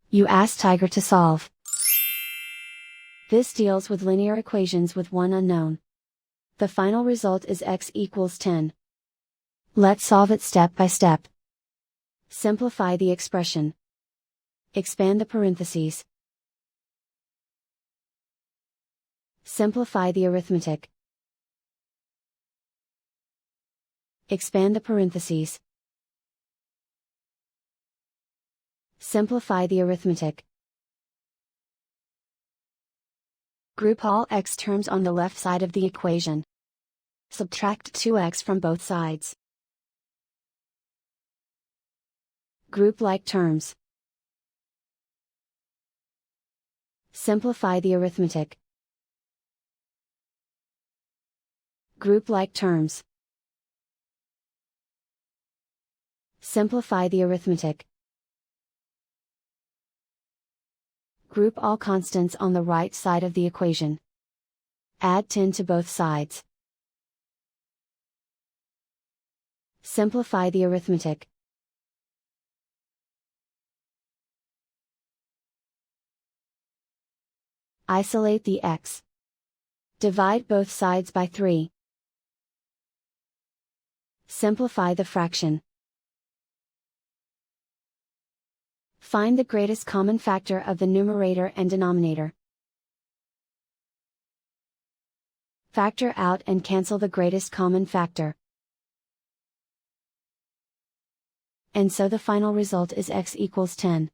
You ask Tiger to solve. This deals with linear equations with one unknown. The final result is x equals 10. Let's solve it step by step. Simplify the expression. Expand the parentheses. Simplify the arithmetic. Expand the parentheses. Simplify the arithmetic. Group all x terms on the left side of the equation. Subtract 2x from both sides. Group like terms. Simplify the arithmetic. Group like terms. Simplify the arithmetic. Group all constants on the right side of the equation. Add 10 to both sides. Simplify the arithmetic. Isolate the x. Divide both sides by 3. Simplify the fraction. Find the greatest common factor of the numerator and denominator. Factor out and cancel the greatest common factor. And so the final result is x equals 10.